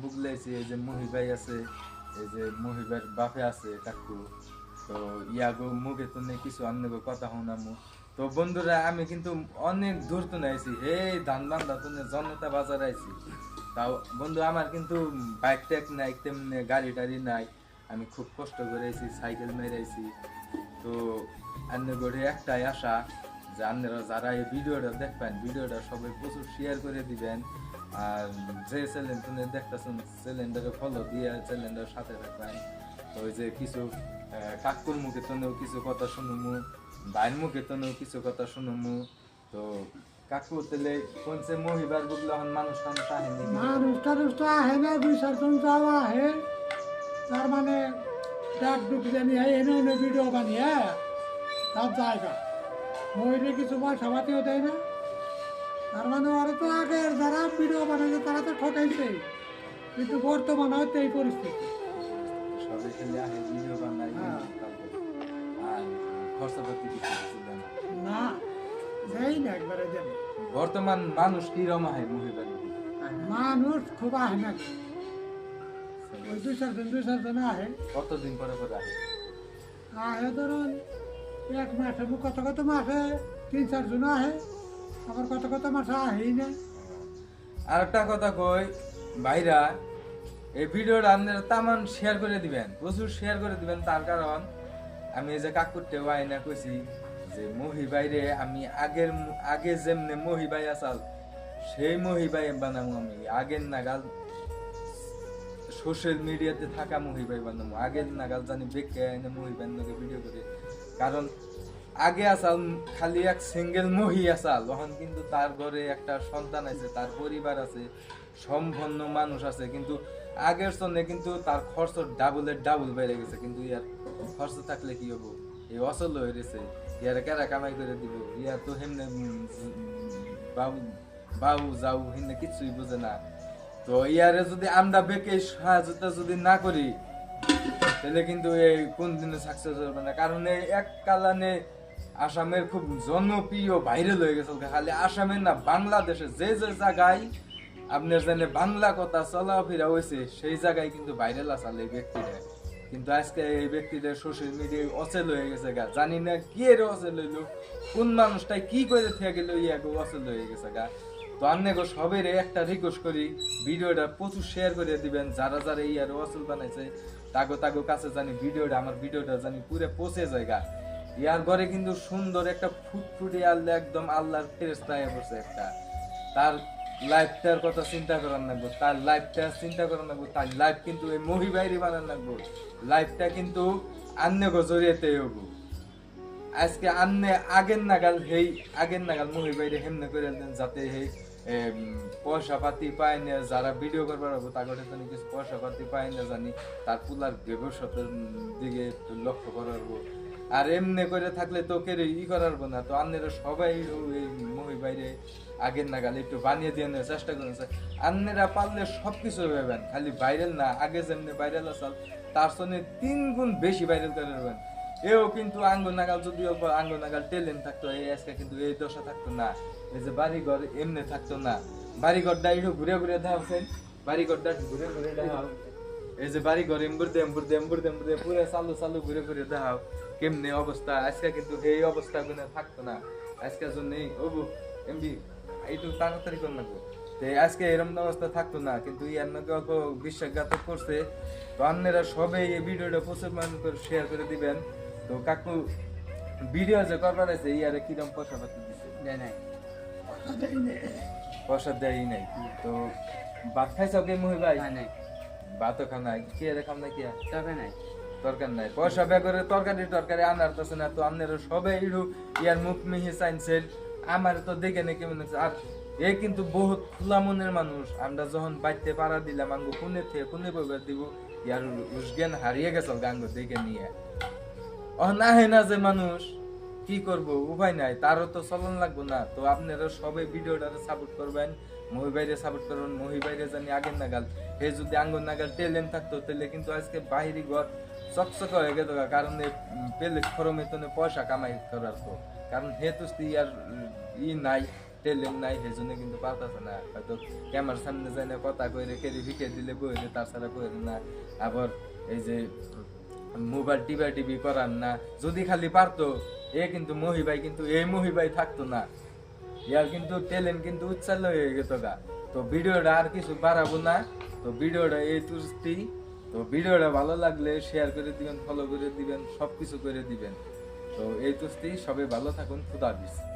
বুগলাইছি, এই যে মহিবাই আছে, এই যে মহিবার বাপে আছে কাকু, তো ইয়াগো মুখে তো নেই কিছু অন্য কথা শোনামু। তো বন্ধুরা আমি কিন্তু অনেক দূর তো আইছি, এই ধান বান্ধা তো জনতা বাজার আইছি। তাও বন্ধু আমার কিন্তু বাইক ট্যাক নাই, তেমনি গাড়ি টাড়ি নাই, আমি খুব কষ্ট করে আইছি, সাইকেল মেরাইছি। তো আপনার গড়ে একটাই আশা যে আপনারা যারা এই ভিডিওটা দেখবেন, ভিডিওটা সবাই প্রচুর শেয়ার করে দিবেন। আর যে চ্যানেল তুমি দেখতেছেন চ্যানেলটাকে ফলো দিয়ে চ্যানেলটার সাথে থাকবেন। তো ওই যে কিছু কাকুর মুখে তনেও কিছু কথা শুনুমু, ভাইয়ের মুখে তনেও কিছু কথা শুনুমু। তো কাকু তাহলে কোনছে মহিবার বুকলে এখন মানুষ টানুষ আহে নাকি? মানুষ টানুষ তো আহে না, 2-4 জন যাও আহে। তার মানে ডাক ডুক জানিয়ে এনে এনে ভিডিও বানিয়ে তার জায়গা মহিলে কিছু পয়সা পাতিও দেয় না। তার মানে ওরা তো আগে যারা ভিডিও বানাইছে তারা তো ঠকাইছে, কিন্তু বর্তমানে হয়তো এই পরিস্থিতি। সবাই খালি আহে ভিডিও বানাই, হ্যাঁ। আর খরচাপাতি কিছু কিছু দেয় না। না, যেই না একবারে দেন। বর্তমান মানুষ কিরম আহে মহিবার বুকে? মানুষ খুব আহে না, ওই 2-4 জন আহে। কতদিন পরে পরে আহে? আহে ধরুন 1 মাসে, কত কত মাসে 3-4 জন আহে, আবার কত কত মাসে আহেই না। আর একটা কথা কই ভাইরা, এই ভিডিওটা আপনারা তামান শেয়ার করে দিবেন, প্রচুর শেয়ার করে দিবেন। তার কারণ আমি এই যে কাকুরটে আইনা কইছি যে মহিবাইরে আমি আগে যেমনে মহিবাই আসাল সেই মহিবাই বানাবো, আমি আগের নাগাল সোশ্যাল মিডিয়াতে থাকা মহিবাই বানাবো, আগের নাগাল জানি বেকে আইনা মহিবাই নাকি ভিডিও করে। কারণ আগে আসাল খালি এক সিঙ্গেল মহি আসাল, তখন কিন্তু তার ঘরে একটা সন্তান আছে, তার পরিবার আছে, সম্পন্ন মানুষ আছে। কিন্তু আগের সঙ্গে কিন্তু তার খরচ ডাবলের ডাবল বেড়ে গেছে। কিন্তু ইয়ার খরচ থাকলে কি হবো, এই অচল হয়ে গেছে, ইয়ার কেরা কামাই করে দিব, ইয়ার তো হেমনে বাবু বাবু যাও হেমনে কিছুই বুঝে না। তো ইয়ারে যদি আমরা বেকে সাহায্যতা যদি না করি তাহলে কিন্তু এই কোন দিনে সাকসেস হবে না। কারণ এই এক কালানে আসামের খুব জনপ্রিয় ভাইরাল হয়ে গেছে, খালি আসামের না বাংলাদেশে যে যে জায়গায় আপনার জানে বাংলা কথা চলাফেরা হয়েছে সেই জায়গায় কিন্তু ভাইরাল আসাল এই ব্যক্তিরা। কিন্তু আজকে এই ব্যক্তিটা সোশ্যাল মিডিয়ায় অচেল হয়ে গেছে গা, জানি না কি এর অচেল হইলো, কোন মানুষটাই কি করে থেকে গেল ইয়াকে অচেল হয়ে গেছে গা। তো আপনাকে সবের একটা রিকোয়েস্ট করি ভিডিওটা প্রচুর শেয়ার করে দিবেন, যারা যারা ইয়ার অচেল বানাইছে তাগো তাগো কাছে জানি ভিডিওটা, আমার ভিডিওটা জানি পুরো পৌঁছে জায়গা। ইয়ার ঘরে কিন্তু সুন্দর একটা ফুটফুটে আল্লাহ একদম আল্লাহর ফেরেশতা হয়ে বসে একটা, তার লাইফটার কথা চিন্তা করার লাগবো, তার লাইফটা চিন্তা করার লাগবো, তার লাইফ কিন্তু এই মহিবাইরি বানার লাগবো, লাইফটা কিন্তু আন্যগো জড়িয়েতে হবো। আজকে আন্নে আগের নাগাল মহিবাইরে হেমনে করে দেন যাতে হেই পয়সা পাতি পায় না, যারা ভিডিও করবার হবো তাদের জন্য কিছু পয়সা পাতি পায় না জানি, তার পুলার ভবিষ্যতের দিকে একটু লক্ষ্য করাবো। আর এমনি করে থাকলে তো কেউ ই করার না। তো আন্নেরা সবাই এই মহিবাইরে আগের নাগাল একটু বানিয়ে দিয়ে নেওয়ার চেষ্টা করেছে। আন্নেরা পারলে সবকিছু ভেবেন, খালি ভাইরাল না, আগে যেমনি ভাইরাল আসাল তার সঙ্গে 3 গুণ বেশি ভাইরাল করে নেবেন। এও কিন্তু আঙ্গুল নাগাল যদিও আঙ্গুল নাগাল ট্যালেন্ট থাকতো, এই আজকে কিন্তু এই দশা থাকতো না, এই যে বাড়িঘর এমনি থাকতো না। বাড়িঘরটা একটু ঘুরে ঘুরে দেখাচ্ছেন, বাড়িঘরটা ঘুরে ঘুরে দেখাও, এই যে বাড়িঘর এমবুর পুরো চালু চালু ঘুরে ঘুরে দেখাও কেমনে অবস্থা। আজকে কিন্তু এই অবস্থা গুলো থাকতো না, আজকের জন্য ওবু এমবি একটু তাড়াতাড়ি করে লাগবো, আজকে এরকম অবস্থা থাকতো না। কিন্তু ইয়ার নাকি বিশ্বাসঘাতক করছে। তো আপনারা সবাই এই ভিডিওটা প্রচুর মানুষ করে শেয়ার করে দিবেন। তো কাকু ভিডিও যে করবার আছে ইয়ারে কিরম পয়সা পাতি দিছে? দেয় নাই, পয়সা দেয় নাই। তো ভাত খাইছাও কে মহি ভাই? নাই, ভাতও খাও নাই, কে রেখাম না কি তবে নাই, তরকার নাই, পয়সা বে করে তরকারি আনার তো না। তো আপনারা সবাই ইয়ার মুখ মিহি চাইছেন, আমার তো দেখে নেই কেমন হচ্ছে। আর এ কিন্তু বহুত খোলা মনের মানুষ, আমরা যখন বাইতে পাড়া দিলাম আঙ্গু কোনে থেকে কোনে বইবার দিব, ইয়ার উসজ্ঞান হারিয়ে গেছে গাঙ্গ দেখে নিয়ে। না হে না যে মানুষ কি করব, উপায় নাই, তারও তো চলন লাগবো না। তো আপনারা সবাই ভিডিওটারে সাপোর্ট করবেন, মহিবাইরে সাপোর্ট করবেন, মহিবাইরে জানি আগের নাগাল হে যদি আঙ্গুর নাগাল ট্যালেন্ট থাকতো তাহলে কিন্তু আজকে বাহিরি ঘর চকচকে হয়ে গেত। কারণ পেলে খরমে তো পয়সা কামাই করার তো, কারণ হে তো আর ই নাই, ট্যালেন্ট নাই সেজন্য কিন্তু পারতাছে না, হয়তো ক্যামেরার সামনে যায় না কথা কইরে কেড়ে ভিকে দিলে কইরে তার ছাড়া কইরে না, আবার এই যে মোবাইল টিভি করার না, যদি খালি পারতো এ কিন্তু মহিবাই কিন্তু এই মহিবাই থাকতো না, ইয়ার কিন্তু ট্যালেন্ট কিন্তু উচ্চাল্য হয়ে গেত গা। তো ভিডিওটা আর কিছু বাড়াবো না, তো ভিডিওটা এই তুষ্টি, তো ভিডিওটা ভালো লাগলে শেয়ার করে দিবেন, ফলো করে দিবেন, সবকিছু করে দিবেন। তো এই তুষ্টি, সবাই ভালো থাকুন, খুদা হাফেজ।